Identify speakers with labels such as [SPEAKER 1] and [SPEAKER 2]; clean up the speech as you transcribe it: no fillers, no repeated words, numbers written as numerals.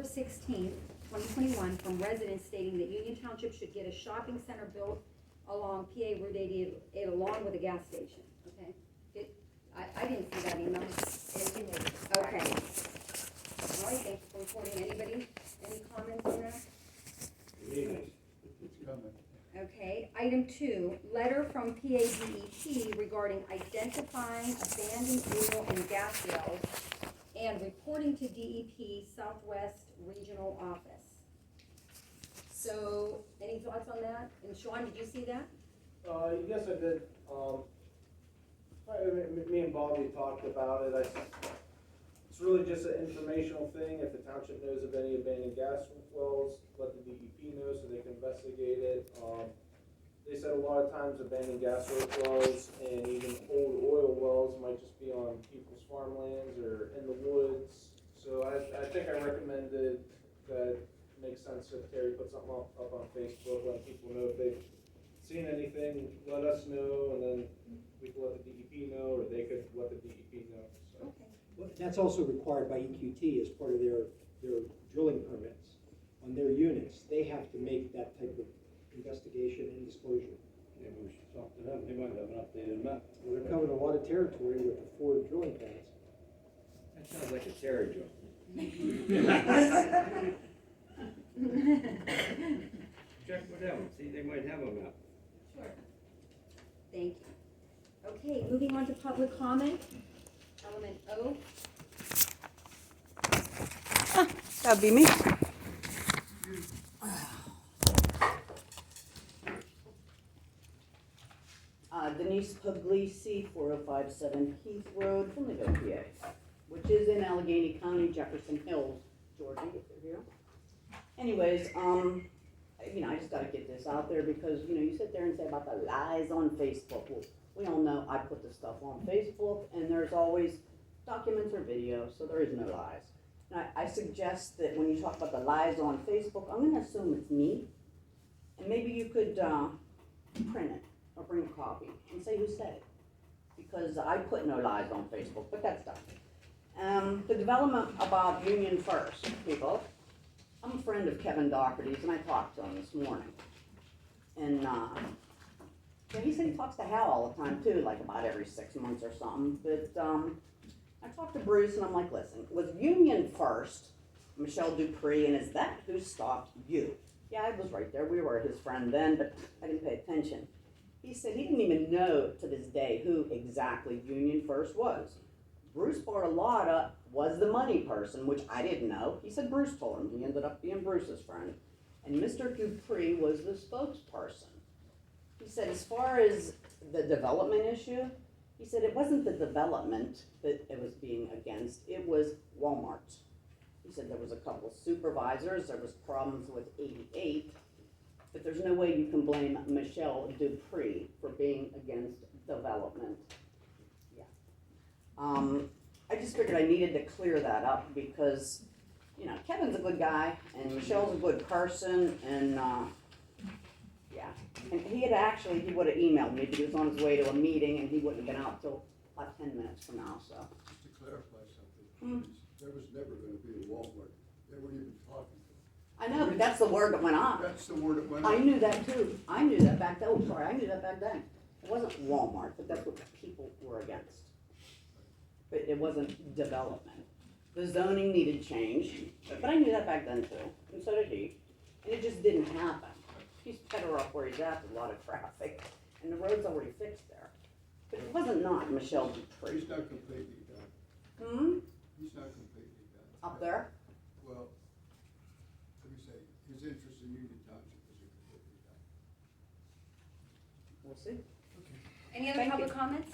[SPEAKER 1] 16th, 2021, from residents stating that Union Township should get a shopping center built along PA Route 88 along with a gas station, okay? I didn't see that email. Okay. All right, thanks for reporting. Anybody, any comments on that?
[SPEAKER 2] It's coming.
[SPEAKER 1] Okay, item 2, letter from PADEP regarding identifying abandoned oil and gas wells and reporting to DEP Southwest Regional Office. So, any thoughts on that? And Sean, did you see that?
[SPEAKER 3] Yes, I did. Me and Bobby talked about it. It's really just an informational thing. If the township knows of any abandoned gas wells, let the DEP know so they can investigate it. They said a lot of times abandoned gas wells and even old oil wells might just be on people's farmlands or in the woods. So I think I recommended that it makes sense if Terry put something up on Facebook, let people know if they've seen anything, let us know, and then we can let the DEP know, or they could let the DEP know. So.
[SPEAKER 1] Okay.
[SPEAKER 4] Well, that's also required by EQT as part of their drilling permits. On their units, they have to make that type of investigation and disclosure.
[SPEAKER 2] Yeah, we should talk to them, they might have an updated map.
[SPEAKER 4] Well, they're covering a lot of territory with the 4 drilling pads.
[SPEAKER 2] That sounds like a Terry joke. Check with them, see, they might have a map.
[SPEAKER 1] Sure. Thank you. Okay, moving on to public comment. Element O.
[SPEAKER 5] That'd be me. Denise Puglisi, 4057 Heath Road, Flamingo, PA, which is in Allegheny County, Jefferson Hills, Georgia, if you're here. Anyways, I just gotta get this out there because, you sit there and say about the lies on Facebook. Well, we all know I put the stuff on Facebook and there's always documents or videos, so there is no lies. And I suggest that when you talk about the lies on Facebook, I'm gonna assume it's me. And maybe you could print it or bring a copy and say who said it. Because I put no lies on Facebook, but that's done. The development about Union First, people. I'm a friend of Kevin Doherty's and I talked to him this morning. And he said he talks to Hal all the time too, like about every 6 months or something. But I talked to Bruce and I'm like, listen, was Union First Michelle Dupree, and is that who stopped you? Yeah, I was right there. We were his friend then, but I didn't pay attention. He said he didn't even know to this day who exactly Union First was. Bruce Bartolotta was the money person, which I didn't know. He said Bruce told him. He ended up being Bruce's friend. And Mr. Dupree was the spokesperson. He said as far as the development issue, he said it wasn't the development that it was being against, it was Walmart. He said there was a couple of supervisors, there was problems with 88, but there's no way you can blame Michelle Dupree for being against development. Yeah. I just figured I needed to clear that up because, Kevin's a good guy and Michelle's a good person and, yeah. And he would have emailed me, but he was on his way to a meeting and he wouldn't have been out till about 10 minutes from now, so.
[SPEAKER 6] Just to clarify something, there was never gonna be a Walmart, they weren't even talking.
[SPEAKER 5] I know, but that's the word that went on.
[SPEAKER 6] That's the word that went
[SPEAKER 5] I
[SPEAKER 6] on.
[SPEAKER 5] knew that too. I knew that back then. Oh, sorry, I knew that back then. It wasn't Walmart, but that's what the people were against. But it wasn't development. The zoning needed change, but I knew that back then too, and so did he. And it just didn't happen. He's better off where he's at with a lot of traffic, and the road's already fixed there. But it wasn't not Michelle Dupree.
[SPEAKER 6] He's not completely done, he's not completely done.
[SPEAKER 5] Up there?
[SPEAKER 6] Well, let me say, his interest in Union Township isn't completely done.
[SPEAKER 5] We'll see.
[SPEAKER 1] Any other
[SPEAKER 5] Thank
[SPEAKER 1] public
[SPEAKER 5] you.
[SPEAKER 1] comments?